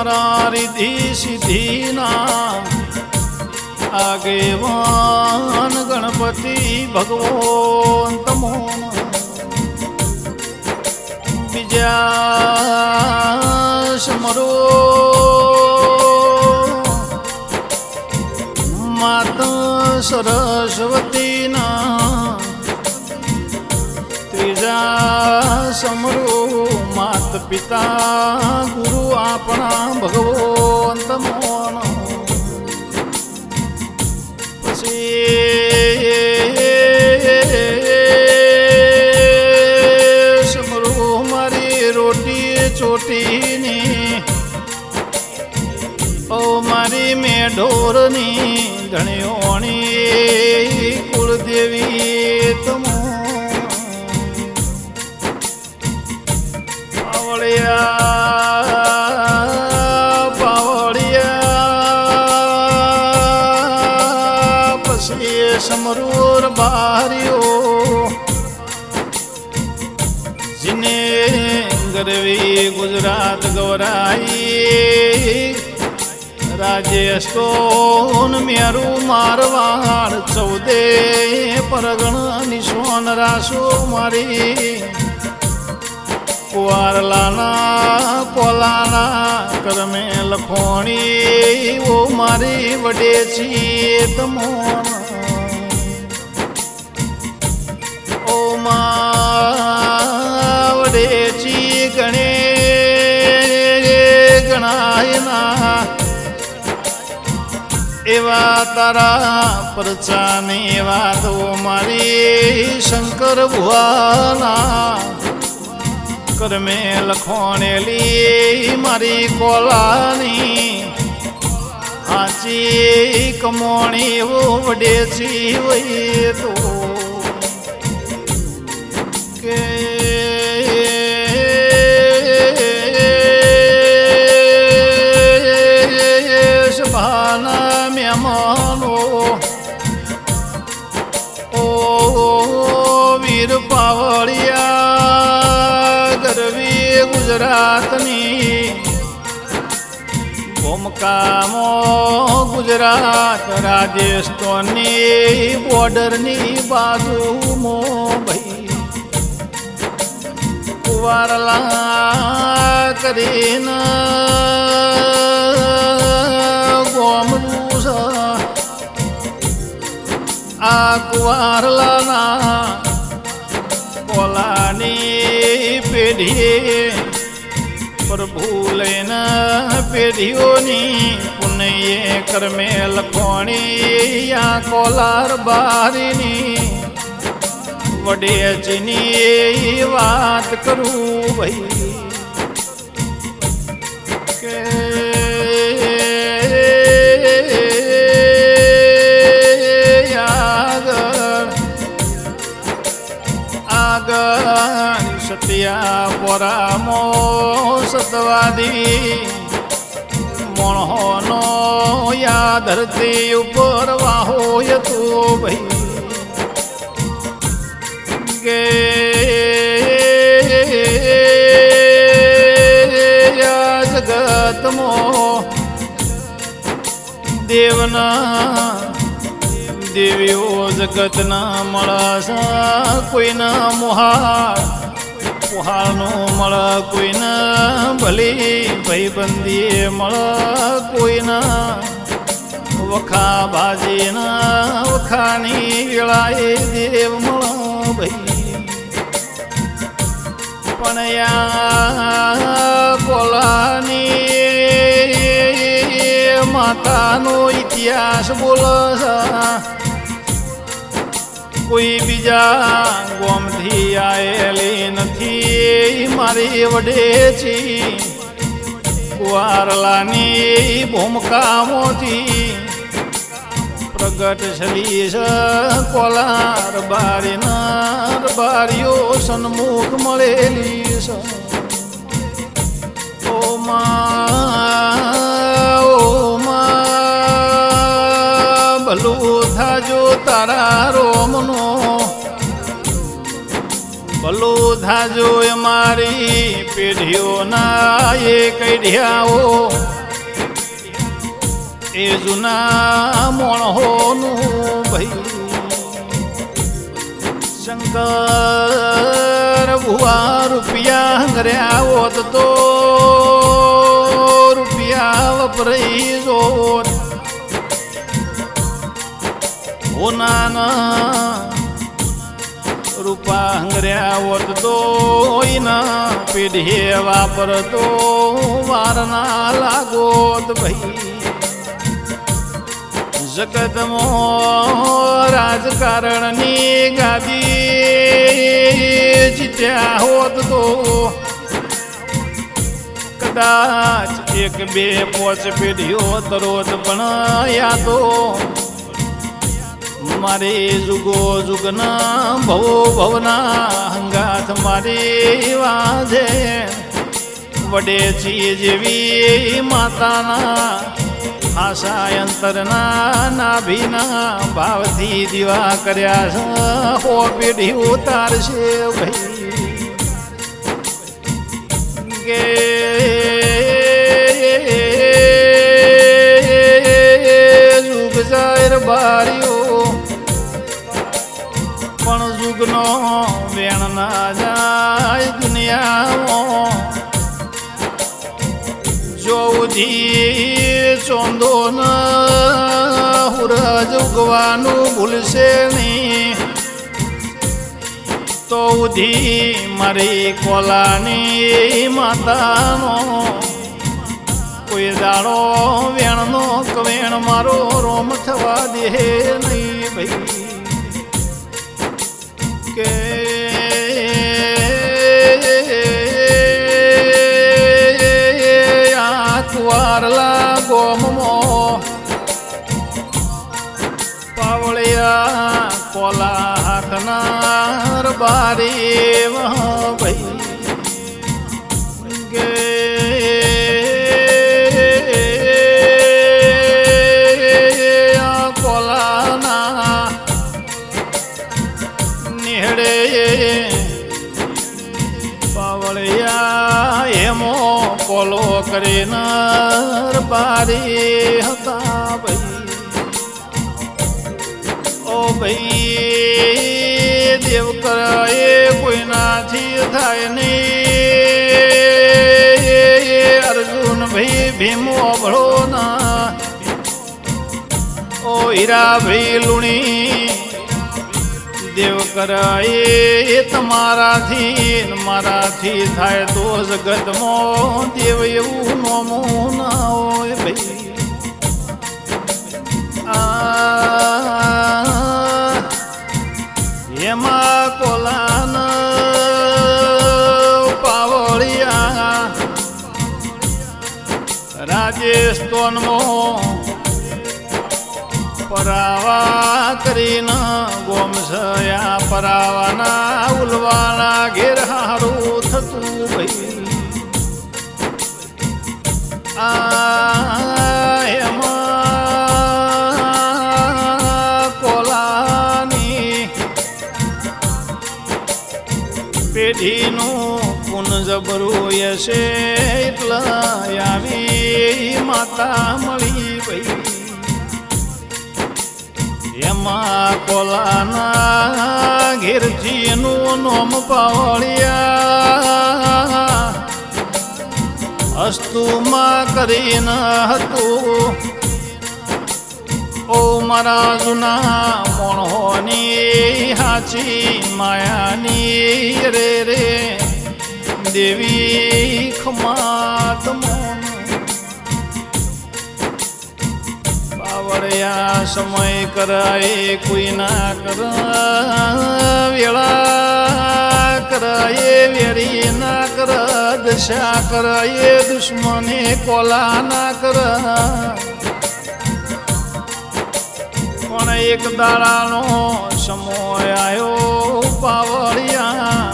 અમારા રિધિ સિદ્ધિના આગેવાન ગણપતિ ભગવાન તમો બીજા સમરો માતા સરસ્વતીના ત્રીજા સમરો માત પિતા ગુરુ આપણા ભગવાન તમોન સમરો મારી રોટી ચોટીની ઓ મારી મેઢોરની ધણિયોણી કુળદેવી તમો પાવળિયા પછી સમરૂર બારીઓ જીને ગરવી ગુજરાત ગૌરાઈ રાજેશ કોન મેરું મારવાડ 14 પરગણ નિશોન રાસો મારી કુવારલાના કોલાના કરમે લખોણી ઓ મારી વડેચી તમો ઓ મા વડેચી ગણે ગણાયના એવા તારા પરચાની વાતો મારી શંકર ભુવાના કરમે લખોણેલી મારી કોલાની હાચી કમોણી વો વડેચી વઈ તો કે સભાના મહેમાનો ઓ વીર પાવળિયા ગરવી ગુજરાતની ભૂમકામો ગુજરાત રાજસ્થાનની બોર્ડરની બાજુમાં ભાઈ કુવારલા કરીને ગોમડું આ કુવારલાના કોલાની પેઢીએ પ્રભુ લઈને પેઢીઓની પુનયે કરમે લખોણી આ કોલાર બારીની વડેચની વાત કરું ભાઈ કે સત્યા પોરામો સતવાદી મોણહોનો યા ધરતી ઉપર વાહોય તો ભાઈ ગે જગતમો દેવના દેવીઓ જગતના મળા કોઈના મોહાર પોહાળનું મળ કોઈના ભલી ભાઈબંધી મળ કોઈના વખા ભાજીના વખાની વેળાએ દેવ મળ ભાઈ પણ યા કોલાની માતાનો ઇતિહાસ બોલ કોઈ બીજા ગોમથી આયેલી નથી મારી વડેચી કુવારલાની ભૂમકામોથી પ્રગટ છલીસ કોલાર બારીના બારીઓ સન્મુખ મળેલી ઓ મા ભલું થાજો તારા રોમનો ભલું થાજો અમારી પેઢીઓના એ કઢિયાઓ એ જૂના મોણહોનું ભાઈ શંકર ભુવા રૂપિયા હંગર્યા હોત તો રૂપિયા વપરાઈ જોત હોનાના રૂપા હંગર્યા હોત તો એના પેઢીએ વાપરતો વારના લાગોત ભાઈ જગતમાં રાજકારણની ગાદી જીત્યા હોત તો કદાચ એક બે પોચ પેઢીઓ તરોત પણ યાદો મારે જુગો જુગના ભવો ભવના હંગાથ મારી વાજે વડે ચીજ જેવી માતાના આશા અંતરના નાભીના ભાવથી દીવા કર્યા છે હો પેઢી ઉતારશે ભાઈ કે જુગ જાહેર બારીઓ પણ જુગનો વેણ ના જાય દુનિયામાં જોઉધી ચોંદો ન હુરજ ઉગવાનું ભૂલશે નહીં તો ઉધી મારી કોલાની માતાનો કોઈ દાડો વેણનો કવેણ મારો રોમ થવા દે નહીં ભાઈ કે કુવારલા ગોમમો પાવળિયા કોલા હાકનાર બારી ભાઈ ગે કોલાના નિહળે પાવળિયા એમો કોલો કરીને બારી હતા ભાઈ ઓ ભાઈ દેવ કરાય કોઈનાથી થાય નહીં અર્જુન ભાઈ ભીમો અભળો ના ઓ હીરા ભાઈ લુણી દેવ કરાય તમારાથી મારાથી થાય તો જગતમાં દેવ એવું નોમું ના હોય ભાઈ એમાં કોલાન પાવળિયા રાજસ્થાનમાં પરાવા કરીને ગોમસયા પરાવાના ઉલવાના ઘેર હારું થતું ભાઈ એમાં કોલાની પેઢીનું પુન જબરું હશે એટલે આવી માતા મળી ભાઈ એમાં કોલાના ઘેરથી એનું નોમ પાવળિયા હસ્તુમાં કરીને હતું ઓ મારા જૂના મોણહોની હાચી માયાની રે રે દેવી ખમાત મોન પાવળિયા સમય કરાય કોઈ ના કર વેળા કરાય વેરી ના કર દશા કરાય દુશ્મને કોલા ના કર પણ એક દાડાનો સમય આવ્યો પાવળિયા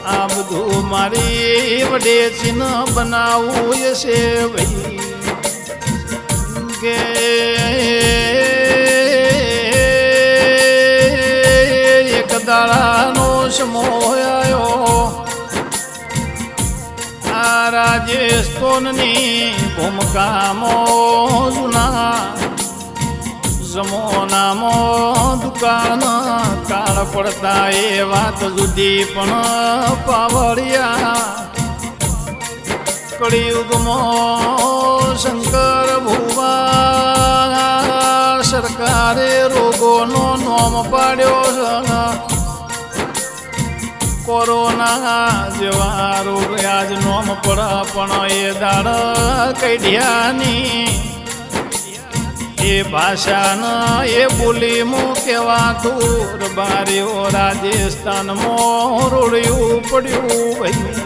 આ બધું મારી વડે ચિહ્ન બનાવવું હશે ભાઈ કે એક દાડાનો સમય આવ્યો આ રાજેશ તો જીવનની ભૂમકામો જૂના જમોનામાં દુકાન કાળ પડતા એ વાત જુદી પણ પાવડિયા કળિયુગમાં શંકર ભુવા સરકારે રોગોનો નોમ પાડ્યો છે કોરોના જેવા રોગ આજ નોમ પડ પણ એ દાડ કઢિયાની એ ભાષાના એ બોલીમાં કહેવાતું રબારીઓ રાજસ્થાનમાં રોડ્યું પડ્યું ભાઈ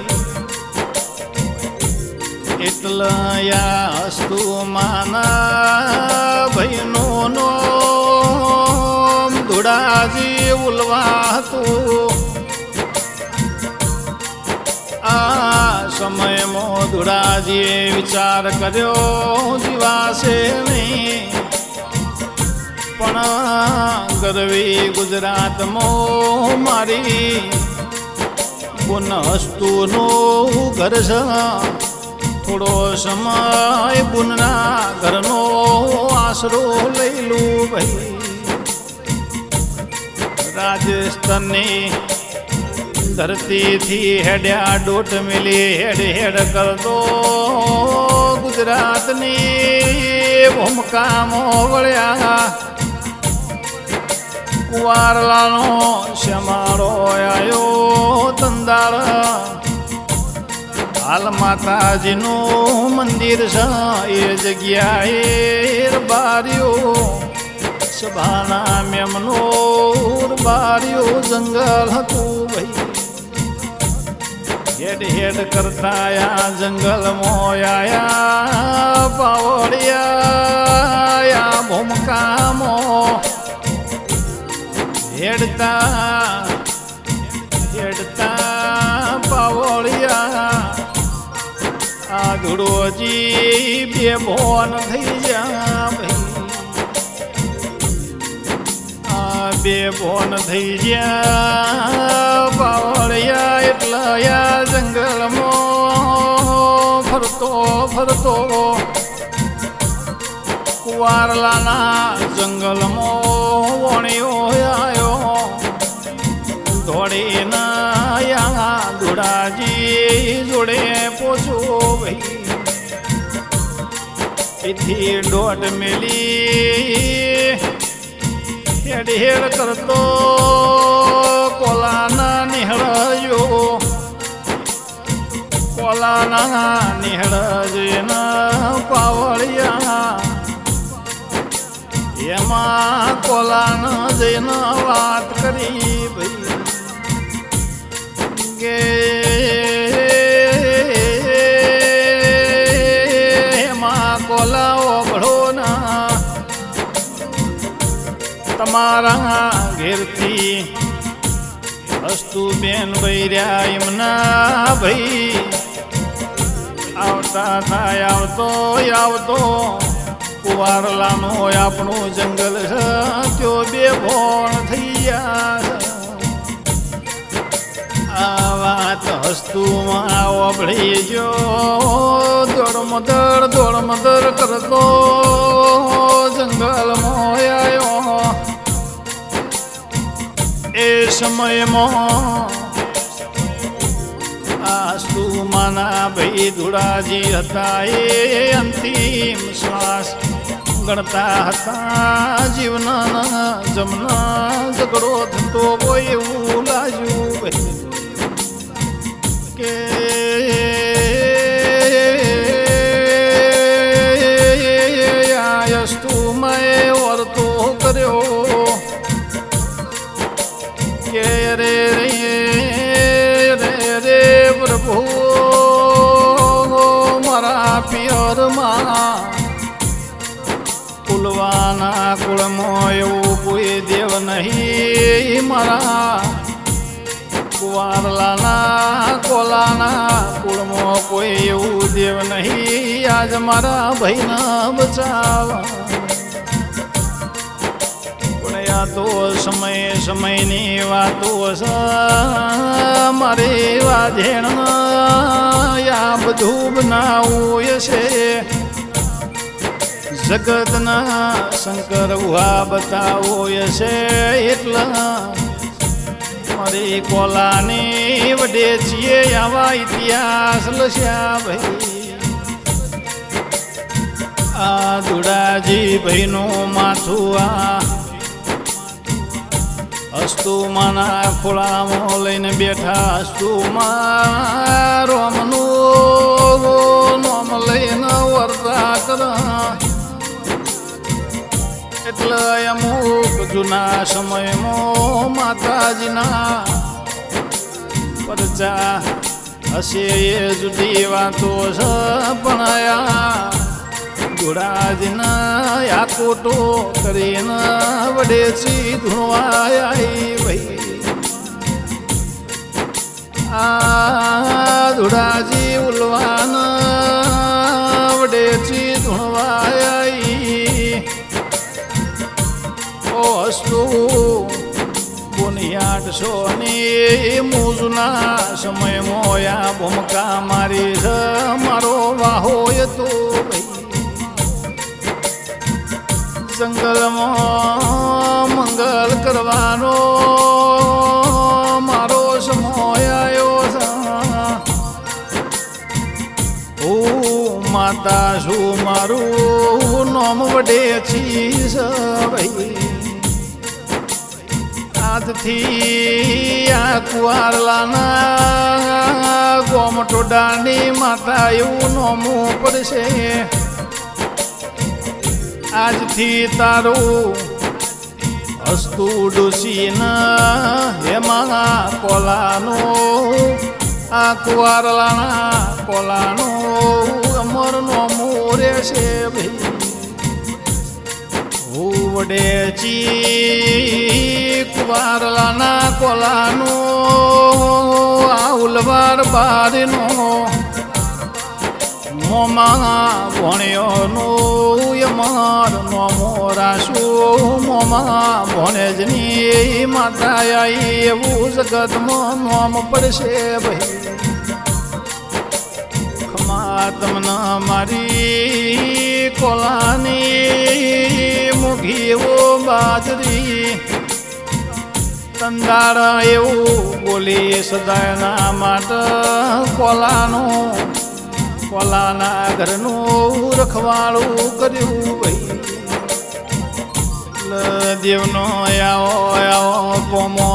એટલે યાસ્તુ માના ભાઈનો નોમ ધુડાજી ઉલવાતું આ સમયમાં ધુડાજીએ વિચાર કર્યો જીવાશે નહીં પણ ગરવી ગુજરાતમાં મારી બુનસ્તુનું ઘર છે થોડો સમય બુનના ઘરનો આશરો લઈ લઉં ભાઈ રાજસ્થાનની ધરતીથી હેડ્યા ડોટ મિલી હેડ હેડ કરતો ગુજરાતની ભૂમકામો વળ્યા કુંવારલાનો શ્યામાળો આયો તંદાળ હાલ માતાજીનું મંદિર છે એ જગ્યાએ બારીઓ સભાના મેમનો બારીઓ જંગલ હતું ભાઈ હેડ હેડ કરતા આ જંગલમાં આયા પાવડિયા ભૂમકામો હેડતા હેડતા પાવડિયા આ ધુડોજી બે ભોન થઈ જા ભાઈ બે ભોન થઈ ગયા પાવડિયા એટલા યા જંગલમાં ફરતો ફરતો કુંવારલાના જંગલમાં વણ્યો આવ્યો દોડીના યા ધુડાજી જોડે પોચો ભાઈ એથી દોઢ મેલી હેડ હેડ કરતો કોલાના નિહળજો કોલાના નિહળજના પાવળિયા એમાં કોલાના જઈને વાત કરી ભાઈ કે એમાં કોલા ઓગળો ના તમારા ઘેરથી હસ્તુ બેન બૈર્યા એમના ભાઈ આવતા થાય આવતો કુંવારલાનો આપણું જંગલ છે ત્યો બે ભોણ થઈ ગયા આ વાત હસ્તુમાં ઓબળી ગયો દોડમદર કરતો જંગલમાં આવ્યો એ સમયમાં આસ્તુ માના ભાઈ ધુડાજી હતા એ અંતિમ શ્વાસ ગણતા હતા જીવના જમના ઝઘડો થતો હોય એવું લાગ્યું ભાઈ કે આયસ્તુ મેં વર્તો કર્યો કે રે પ્રભુ મારા પિયરમાં કુલવાના કુળમાં એવું કોઈ દેવ નહીં મારા કુંવારલાના કોલાના કુળમાં કોઈ એવું દેવ નહીં આજ મારા ભાઈના બચાવવા પણ આ તો સમયની વાતો છે મારે વાજેણ આ બધું બનાવું છે જગતના શંકર ઉહા બતાવો છે એટલા મારી કોલાની વડે છીએ આવા ઇતિહાસ લસ્યા ભાઈ આ દુડાજી ભાઈનું માથું આ અસ્તુમાના ખોળામાં લઈને બેઠા અસ્તુમાં રોમનું નોમ લઈને વર્તા કર એટલે અમુક જૂના સમયમાં માતાજીના પરચા હશે એ જુદી વાતો છે પણ આ ધોળાજીના યાકોટો કરીને વડેચી ધૂણવાય ભાઈ આ ધોળાજી ઉલવાન વડેચી ધૂણવાય ઓ હસ્તુ બોની 800 ની મૂજના સમયમાં આ ભૂમકા મારી છે મારો વાહો તો ભાઈ જંગલમાં મંગલ કરવાનો મારો સમય આવ્યો છે હું માતા શું મારું નોમ વડે છીસ ભાઈ આજથી આ કુવારલાના ગોમટો દાંડી માતા એવું નોમું પડશે આજથી તારું હસ્તું ડોસીના હેમાં કોલાનો આ કુવારલાના કોલાનો અમરનો મોરે છે ભાઈ હું વડેચી કુવારલાના કોલાનો આ ઉલવાર બારીનો મોમાં ભણ્યોનું યમાર નોમો રાશું મોમાં ભણેજની માતા આવી એવું જગતમાં નોમ પડશે ભાઈ ખમા તમને મારી કોલાની મુઘી એવો બાજરી તંદાર એવું બોલી સદાયના માટે કોલાનું કોલાના ઘરનું રખવાળું કર્યું ભાઈ દેવનો આવો આવો કોમો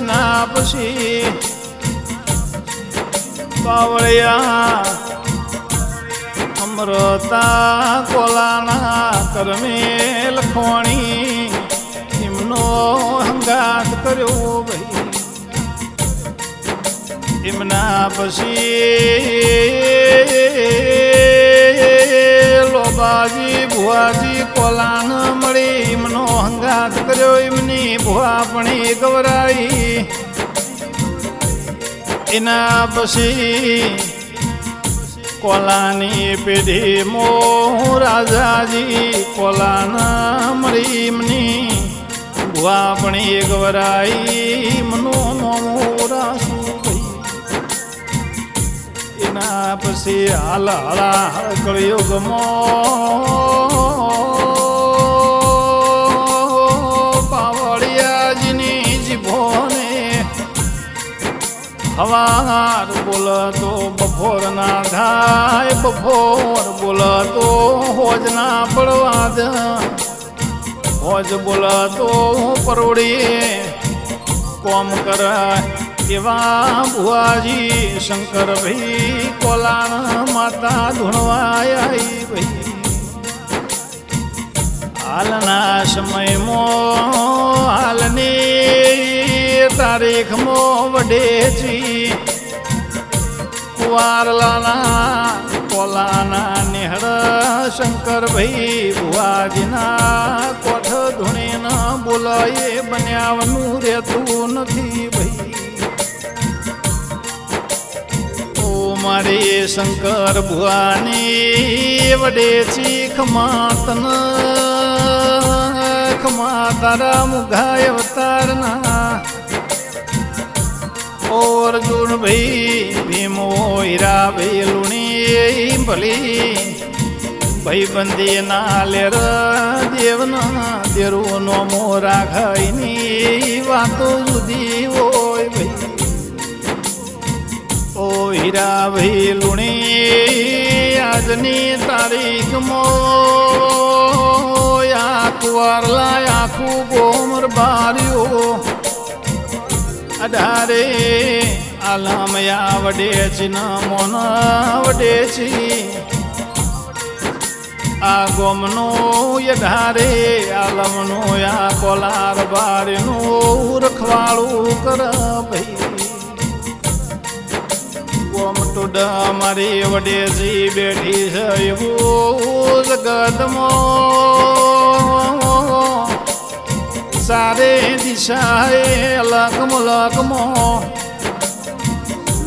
ના પછી બાવળિયા અમરતા કોલાના કરમે લખવાણી એમનો હંગાત કર્યો ભાઈ એમના પછી લોબાજી ભુવાજી કોલાન મળી એમનો હંગાત કર્યો એમની ભુવા પણ ગવરાઈ એના પછી કોલાની પેઢી મો રાજાજી કોલાન મળી એમની ભુવા પણ ગવરાઈ મનો મોરાસુ એના પછી હાલ હળા કળિયુગમાં પાવળિયાજીની જીભોને હવાર બોલતો બપોર ના થાય બપોર બોલતો હોજ ના પડવા દે હોજ બોલતો પરોડીએ કોમ કરાય એવા ભુવાજી શંકરભાઈ કોલાન માતા ધૂણવાય ભાઈ હાલના સમયમાં હાલની તારીખમાં વડેચી કુવારલાના કોલાના નેહળ શંકરભાઈ ભુવાજીના કોઠ ધૂણીના બોલાય બન્યાવનું રહેતું નથી ભાઈ મારી શંકર ભુવાની વડે ચીખ માતન ખમા તારા મુઘાય અવતારના અર્જુન ભાઈ ભીમો હીરા ભાઈ લુણી ભલી ભાઈ બંદી ના લેર દેવના દેરુનો મોરા ખાઈની વાતો જુદી હોય ભાઈ ઓ હીરા ભાઈ લુણી આજની તારીખમાં કુવારલા આખું ગોમર બાર્યો અઢારે આલમયા વડે છે મોન વડે છે આ ગોમનો યઢારે આલમનો આ કોલાર બારનું રખવાળું કર ભાઈ ગોમ ટુડ મારી વડેજી બેઠી છે એવું જગતમાં સારે દિશાએ લકમો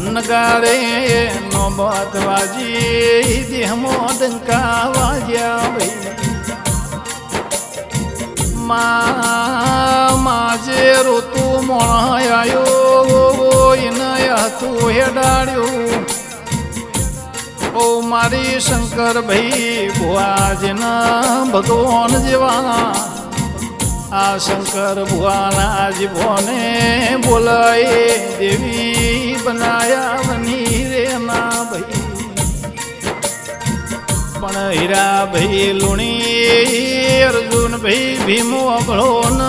નગારે નો બાત વાજી દેહમાં ડંકા વાજ્યા ભાઈ માજે ઋતુ મોણાયો એને હતું હેડાડ્યું ઓ મારી શંકર ભાઈ ભુવાજીના ભગવાન જેવા આ શંકર ભુવાના જીભોને બોલાય દેવી બનાયા બની રે ના ભાઈ પણ હીરા ભાઈ લુણી અર્જુન ભાઈ ભીમો અભળો ન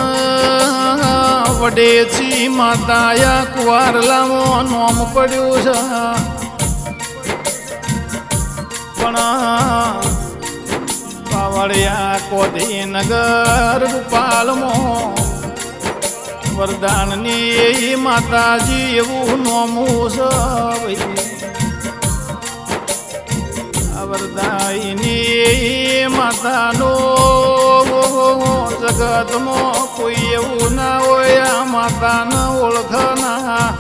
વડેચી માતાયા કુવારલામો નોમ પડ્યું છે પણ પાવળિયા કોધી નગર રૂપાલમો વરદાનની માતાજી એવું નોમું છે વરદાયની માતાનો જગતમાં કોઈ એવું ના હોય આ માતાના ઓળખના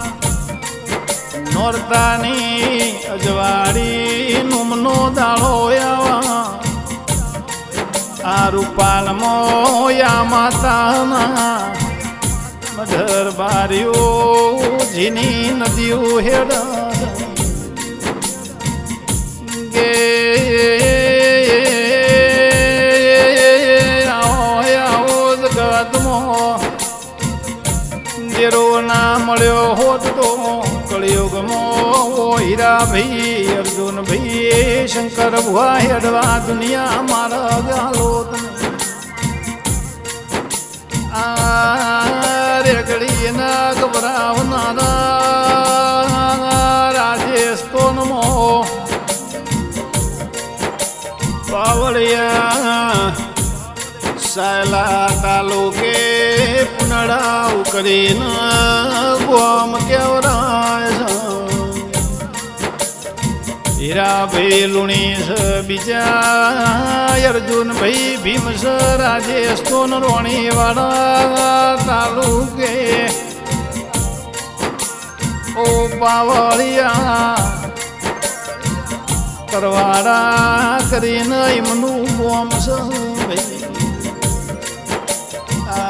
નોરતાની અજવાળી નુમનો દાળો આવા આ રૂપાલમાં યા માતાના મધર બારીઓ જીની નદીઓ હેડ ગે આવો જગતમાં દેરો ના મળ્યો હોત તો કળિયુગમાં ઓ હીરા ભાઈ અર્જુન ભાઈ શંકર ભુવા હેડવા દુનિયા મારા ગાલો રેગડી ના ગભરાવનારા રાજેશ તોનમો પાવળિયા સાયલા તાલુકે પુનડાવ કરીને ગોમ કેવરાય હીરા ભાઈ લુણી છે બીજા અર્જુન ભાઈ ભીમ છે રાજેશ તો રોણી વાળા તાલુકે ઓ પાવળિયા કરવાડા કરીને એમનું ગોમ છે ભાઈ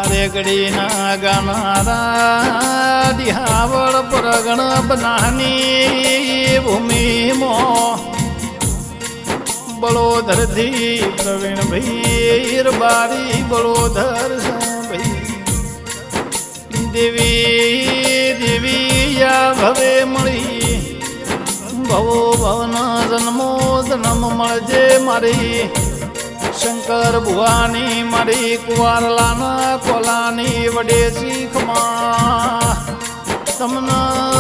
રેગડીના ગાનારા દિહાવળ પરગણ બનાની ભૂમિમાં બળોધરથી પ્રવીણ ભાઈ બારી બળોધર ભાઈ દેવી યા ભવે મળી ભવો ભવના જન્મો જન્મ મળજે મારી શંકર ભુવાની મારી કુવારલાના કોલાની વડે શીખમાં તમને